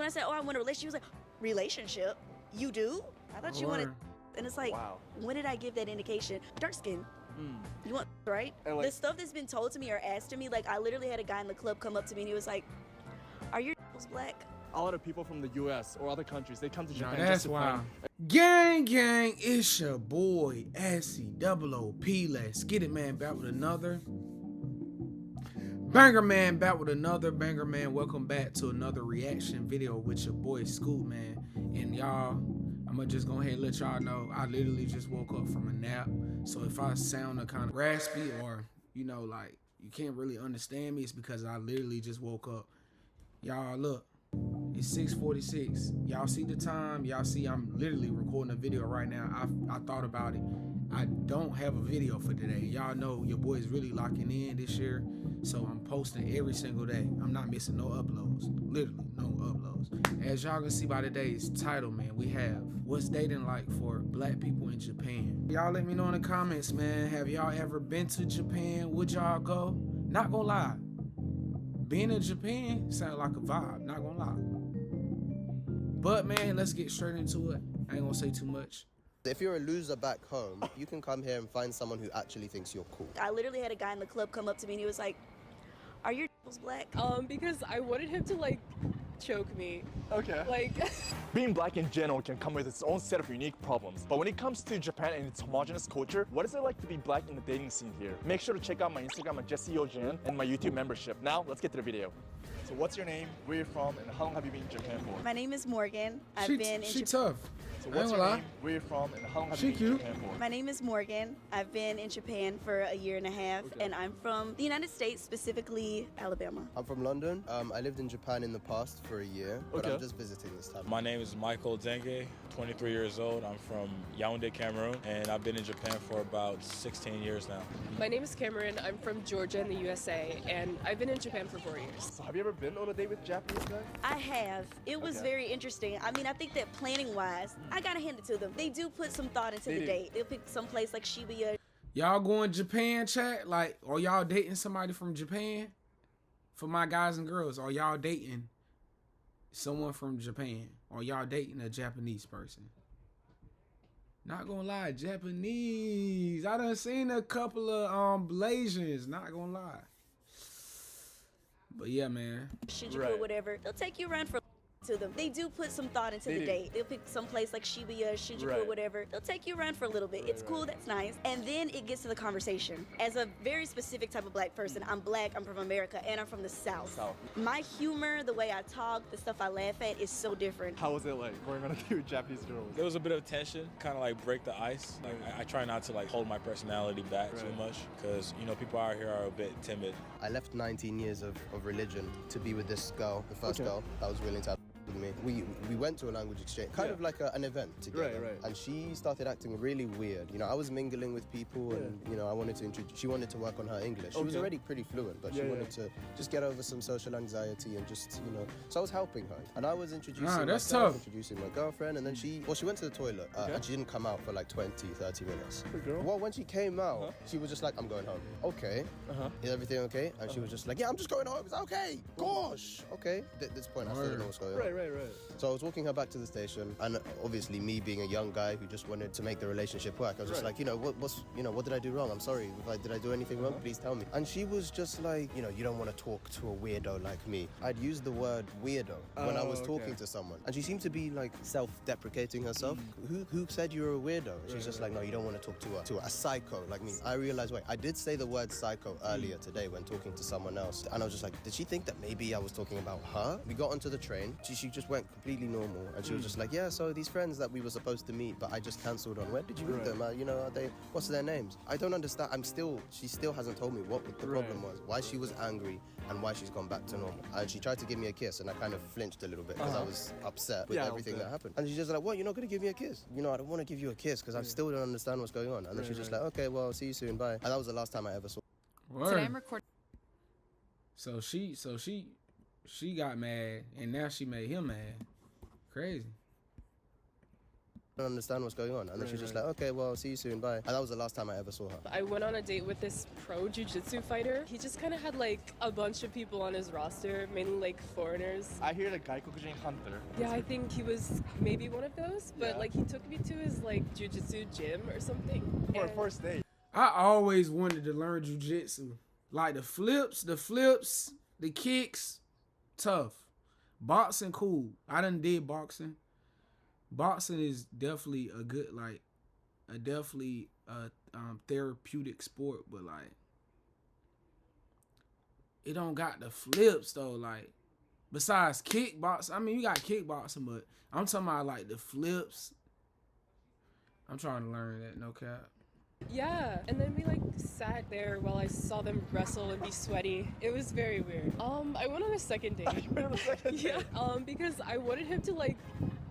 I said, oh, I want a relationship, she was like, relationship? You do? I thought you wanted, and it's like, wow. when did I give that indication? Dark skin. You want, right? And, like, the stuff that's been told to me or asked to me, like, I literally had a guy in the club come up to me and he was like, are your black? a lot of people from the US or other countries, they come to Japan That's just to wild. find. Gang, it's your boy, SCOOP. Let's get it, man. Back with another banger, man. Banger, man. Welcome back to another reaction video with your boy, Scoop, man. And y'all, I'm gonna just go ahead and let y'all know, I literally just woke up from a nap. So if I sound kind of raspy or, you know, like, you can't really understand me, it's because I literally just woke up. Y'all, look. It's 6:46. Y'all see the time. Y'all see I'm literally recording a video right now. I thought about it. I don't have a video for today. Y'all know your boy is really locking in this year. So I'm posting every single day. I'm not missing no uploads. Literally no uploads. As y'all can see by today's title, man, we have what's dating like for black people in Japan. Y'all let me know in the comments, man. Have y'all ever been to Japan? Would y'all go? Not gonna lie. Being in Japan sounds like a vibe, not gonna lie. But man, let's get straight into it. I ain't gonna say too much. If you're a loser back home, you can come here and find someone who actually thinks you're cool. I literally had a guy in the club come up to me and he was like, are your black? Because I wanted him to like choke me. Okay. Like Being black in general can come with its own set of unique problems. But when it comes to Japan and its homogenous culture, what is it like to be black in the dating scene here? Make sure to check out my Instagram at JesseYoJan and my YouTube membership. Now, let's get to the video. So what's your name, where you're from, and how long have you been in Japan for? My name is Morgan. I've She been in she Japan. tough. So I what's ain't your gonna lie. name, where you're from, and how long have She you been in cute. Japan for? My name is Morgan. I've been in Japan for a year and a half, Okay. and I'm from the United States, specifically Alabama. I'm from London. I lived in Japan in the past for a year, but Okay. I'm just visiting this time. My name is Michael Denge, 23 years old. I'm from Yaoundé, Cameroon, and I've been in Japan for about 16 years now. my name is Cameron. I'm from Georgia in the USA, and I've been in Japan for 4 years. So have you ever been on a date with Japanese guys? I have. It was Okay. very interesting. I mean, I think that planning-wise, I gotta hand it to them. They do put some thought into They the do. date. They'll pick some place like Shibuya. Y'all going Japan, chat? Like, are y'all dating somebody from Japan? For my guys and girls, are y'all dating someone from Japan? Or y'all dating a Japanese person? Not gonna lie, Japanese. I done seen a couple of Blasians, not gonna lie. But yeah, man. Shinjuku Right. or whatever. They'll take you around for to them. They do put some thought into They the do. date. They'll pick some place like Shibuya, Shinjuku or Right. whatever. They'll take you around for a little bit. It's cool, that's nice. And then it gets to the conversation. As a very specific type of black person, I'm black, I'm from America, and I'm from the South. South. My humor, the way I talk, the stuff I laugh at is so different. How was it like going on a date with Japanese girls? There was a bit of tension, kind of like break the ice. Like I try not to like hold my personality back too Right. much, because you know people out here are a bit timid. I left 19 years of religion to be with this girl, the first Okay. girl that was willing to have with me. We went to a language exchange, kind Yeah. of like an event together. Right. And she started acting really weird. You know, I was mingling with people, and you know, I wanted to introduce. She wanted to work on her English. She was Okay. already pretty fluent, but she Yeah, wanted to just get over some social anxiety and just, you know. So I was helping her, and I was introducing that's myself, tough. introducing my girlfriend, and then she went to the toilet, Okay. and she didn't come out for like 20-30 minutes. Good girl. Well, when she came out, Uh-huh. she was just like, "I'm going home." Okay. Uh-huh. Is everything okay? And she was just like, "Yeah, I'm just going home." It's okay. Gosh. Okay. At this point, I still don't know what's going on. Right. So I was walking her back to the station, and obviously me being a young guy who just wanted to make the relationship work, I was just Right. like, what did I do wrong? I'm sorry. Did I do anything wrong? Please tell me. And she was just like, you don't want to talk to a weirdo like me. I'd used the word weirdo when I was Oh, talking okay. to someone, and she seemed to be like self-deprecating herself. Who said you were a weirdo? And she's just like, no, you don't want to talk to a psycho like me. I realized, wait, I did say the word psycho earlier today when talking to someone else, and I was just like, did she think that maybe I was talking about her? We got onto the train. She just went completely normal, and she was just like, yeah, so these friends that we were supposed to meet, but I just cancelled on. Where did you meet Right. them? Are they? What's their names? I don't understand. She still hasn't told me what the problem was, why she was angry, and why she's gone back to normal. And she tried to give me a kiss, and I kind of flinched a little bit because I was upset with Yeah, everything okay. that happened. And she's just like, what? You're not gonna give me a kiss? I don't want to give you a kiss because I still don't understand what's going on. And then she's just like, okay, well, see you soon, bye. And that was the last time I ever saw. Word. Today I'm recording. So she got mad, and now she made him mad. Crazy. don't understand what's going on. And then she's just like, okay, well, see you soon, bye. And that was the last time I ever saw her. I went on a date with this pro jiu-jitsu fighter. He just kind of had like a bunch of people on his roster, mainly like foreigners. I hear the Gaikokujin Hunter. Yeah, I think he was maybe one of those, but Yeah. like he took me to his like jiu-jitsu gym or something. For a And- first date. I always wanted to learn jujitsu. Like the flips, the kicks, tough. Boxing, cool. I done did boxing. Boxing is definitely a good, like, therapeutic sport, but like, it don't got the flips though. Like, besides kickboxing, I mean, you got kickboxing, but I'm talking about like the flips. I'm trying to learn that, no cap. Yeah, and then we like sat there while I saw them wrestle and be sweaty. It was very weird. I went on a second date. Yeah, because I wanted him to like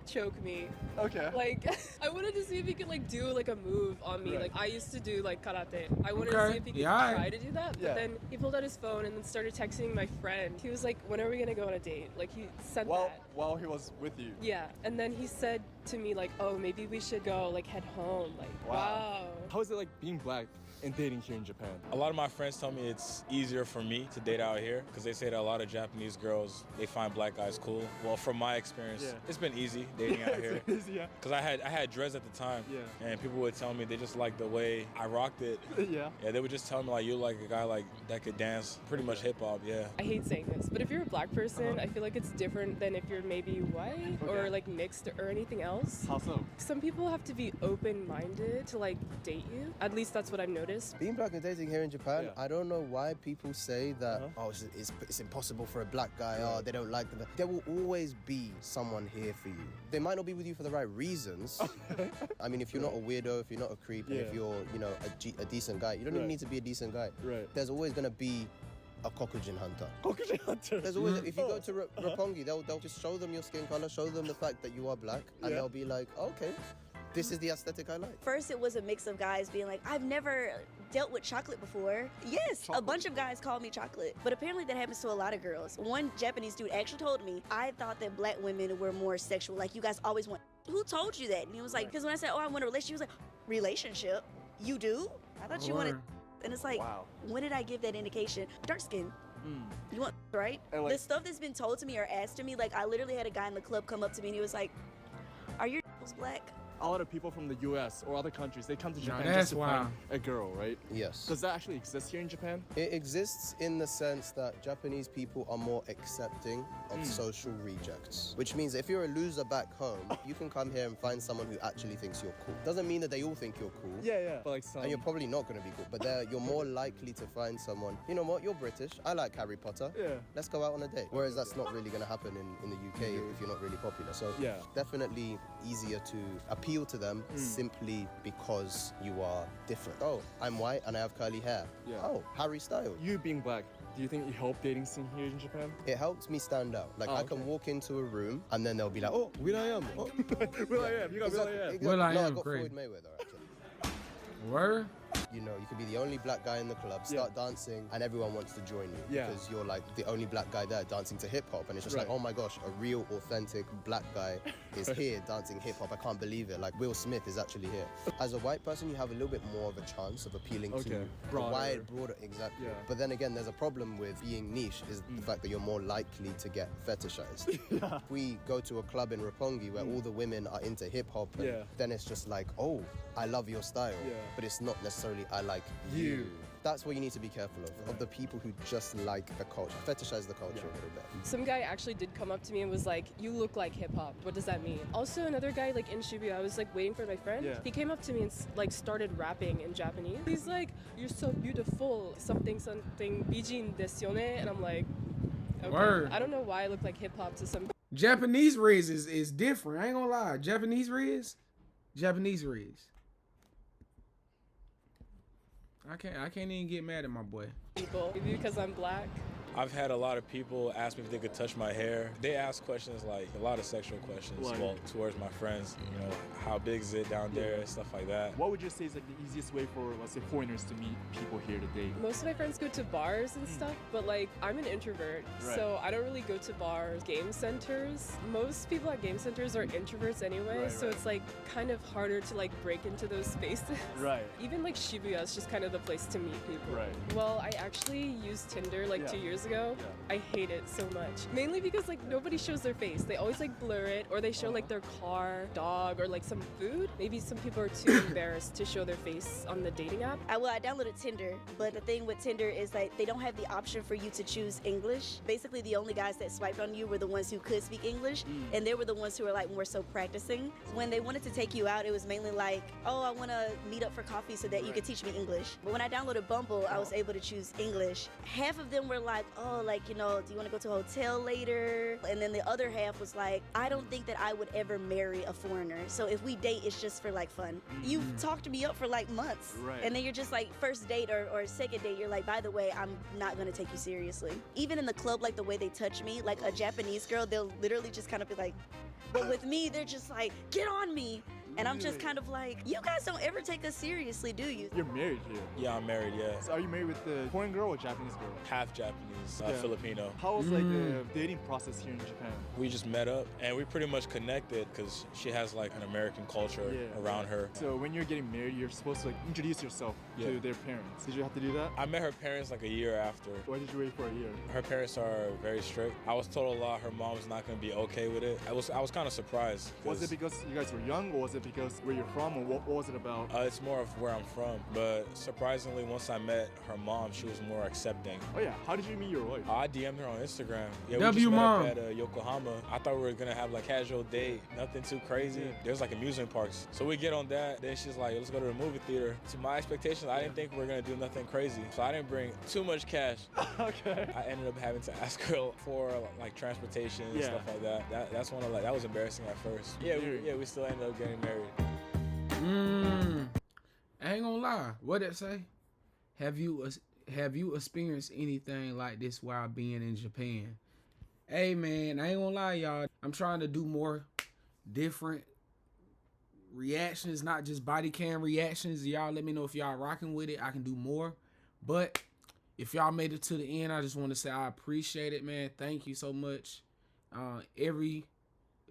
choke me. Okay. Like, I wanted to see if he could like do like a move on me. Right. Like I used to do like karate. I wanted to Okay. see if he could Yeah, try to do that. But Yeah. then he pulled out his phone and then started texting my friend. He was like, "When are we gonna go on a date?" Like he sent that. While he was with you. Yeah, and then he said to me like, "Oh, maybe we should go like head home." Like, wow. How is it like being black and dating here in Japan? A lot of my friends tell me it's easier for me to date out here because they say that a lot of Japanese girls, they find black guys cool. Well, from my experience, Yeah. it's been easy dating out here. Yeah. Because I had dreads at the time, Yeah. and people would tell me they just like the way I rocked it. Yeah. Yeah, they would just tell me like, you're like a guy like that could dance pretty much hip hop. Yeah. I hate saying this, but if you're a black person, I feel like it's different than if you're maybe white or Okay. like mixed or anything else. How so? Some people have to be open-minded to like date you. At least that's what I've noticed. Being black and dating here in Japan, Yeah. I don't know why people say that, oh, it's impossible for a black guy, oh, they don't like them. There will always be someone here for you. They might not be with you for the right reasons. I mean, if you're not a weirdo, if you're not a creep, and Yeah. if you're, you know, a decent guy, you don't even Right. need to be a decent guy. Right. There's always going to be a Kokujin hunter. Kokujin Hunter. There's always, if you go to Roppongi, they'll just show them your skin color, show them the fact that you are black, and Yeah. they'll be like, okay, this is the aesthetic I like. First, it was a mix of guys being like, I've never dealt with chocolate before. Yes, a Chocolate. bunch of guys called me chocolate. But apparently that happens to a lot of girls. One Japanese dude actually told me, I thought that black women were more sexual. Like, you guys always want, who told you that? And he was like, because when I said, oh, I want a relationship, he was like, relationship? You do? I thought you wanted, Word. and it's like, Wow. when did I give that indication? Dark skin. You want, right? And like- the stuff that's been told to me or asked to me, like, I literally had a guy in the club come up to me and he was like, are your black? A lot of people from the US or other countries, they come to Japan that's just to wild. find a girl, right? Yes. Does that actually exist here in Japan? It exists in the sense that Japanese people are more accepting of social rejects, which means if you're a loser back home, you can come here and find someone who actually thinks you're cool. Doesn't mean that they all think you're cool. Yeah. But like some... And you're probably not going to be cool, but you're more likely to find someone, you know what, you're British, I like Harry Potter, Yeah. let's go out on a date. Whereas that's not really going to happen in the UK if you're not really popular. So Yeah. definitely easier to appeal to them simply because you are different. Oh, I'm white and I have curly hair. Yeah. Oh, Harry Styles. You being black, do you think it helped dating scene here in Japan? It helps me stand out. Like Oh, I can okay. walk into a room and then they'll be like, oh, Will.i.am. Oh. Will I am. You got Will I am. Will.i.am, No, I got great. Floyd Mayweather actually. Word? You know, you could be the only black guy in the club, start dancing, and everyone wants to join you Yeah. because you're like the only black guy there dancing to hip hop, and it's just like, Right. oh my gosh, a real, authentic black guy is here dancing hip hop. I can't believe it. Like Will Smith is actually here. As a white person, you have a little bit more of a chance of appealing Okay. to Broader. a wide, broader, exactly. Yeah. But then again, there's a problem with being niche is the fact that you're more likely to get fetishized. If we go to a club in Roppongi where all the women are into hip hop, Yeah. then it's just like, oh, I love your style, Yeah. but it's not necessarily I like you. That's what you need to be careful of the people who just like the culture, fetishize the culture a little bit. Some guy actually did come up to me and was like, "You look like hip hop. What does that mean?" Also, another guy like in Shibuya, I was like waiting for my friend. Yeah. He came up to me and like started rapping in Japanese. He's like, "You're so beautiful. Something bijin desu yone," and I'm like, okay. Word. I don't know why I look like hip hop to some. Japanese Riz is different. I ain't gonna lie. Japanese Riz. I can't even get mad at my boy. people. Maybe because I'm black. I've had a lot of people ask me if they could touch my hair. They ask questions like a lot of sexual questions, Like- well, towards my friends. You know, how big is it down there, stuff like that. What would you say is like the easiest way for, let's say, foreigners to meet people here today? Most of my friends go to bars and stuff, but like I'm an introvert, Right. so I don't really go to bars. Game centers, most people at game centers are introverts anyway, Right, so right. it's like kind of harder to like break into those spaces. Right. Even like Shibuya is just kind of the place to meet people. Right. Well, I actually used Tinder like Yeah. 2 years ago. Yeah. I hate it so much. Mainly because like nobody shows their face. They always like blur it, or they show like their car, dog, or like some food. Maybe some people are too embarrassed to show their face on the dating app. I downloaded Tinder, but the thing with Tinder is like they don't have the option for you to choose English. Basically, the only guys that swiped on you were the ones who could speak English, and they were the ones who were like more so practicing. When they wanted to take you out, it was mainly like, oh, I want to meet up for coffee so that you could teach me English. But when I downloaded Bumble, I was able to choose English. Half of them were like, oh, like, you know, do you want to go to a hotel later? And then the other half was like, I don't think that I would ever marry a foreigner. So if we date, it's just for like fun. You've talked me up for like months. Right. And then you're just like, first date or second date, you're like, by the way, I'm not going to take you seriously. Even in the club, like the way they touch me, like a Japanese girl, they'll literally just kind of be like, but with me, they're just like, get on me. And I'm just kind of like, you guys don't ever take us seriously, do you? You're married here. Yeah, I'm married, yeah. So are you married with the foreign girl or Japanese girl? Half Japanese, Yeah. Filipino. How was like the dating process here in Japan? We just met up and we pretty much connected because she has like an American culture around her. So when you're getting married, you're supposed to like introduce yourself Yeah. to their parents. Did you have to do that? I met her parents like a year after. Why did you wait for a year? Her parents are very strict. I was told a lot her mom was not going to be okay with it. I was kind of surprised. Was it 'cause, because you guys were young, or was it because where you're from, or what was it about? it's more of where I'm from. But surprisingly, once I met her mom, she was more accepting. Oh yeah, how did you meet your wife? I DM'd her on Instagram. Yeah, W we just met mom. up at Yokohama. I thought we were gonna have like casual date, nothing too crazy. Yeah. There's like amusement parks, so we get on that. Then she's like, "Let's go to the movie theater." To my expectations, I didn't think we were gonna do nothing crazy, so I didn't bring too much cash. Okay. I ended up having to ask her for like transportation and Yeah. stuff like that. That's one of like that was embarrassing at first. Yeah, we still ended up getting married. I ain't gonna lie. What it say? Have you experienced anything like this while being in Japan? Hey man, I ain't gonna lie, y'all. I'm trying to do more different reactions, not just body cam reactions. Y'all let me know if y'all rocking with it. I can do more. But if y'all made it to the end, I just want to say I appreciate it, man. Thank you so much. Every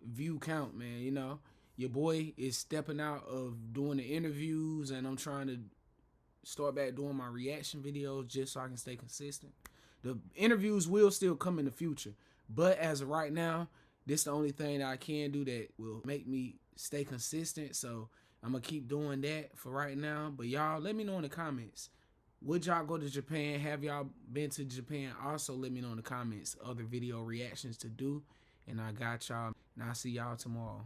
view count, man. You know, your boy is stepping out of doing the interviews, and I'm trying to start back doing my reaction videos just so I can stay consistent. The interviews will still come in the future, but as of right now, this is the only thing that I can do that will make me stay consistent. So I'm gonna keep doing that for right now. But y'all, let me know in the comments. Would y'all go to Japan? Have y'all been to Japan? Also, let me know in the comments other video reactions to do. And I got y'all. And I'll see y'all tomorrow.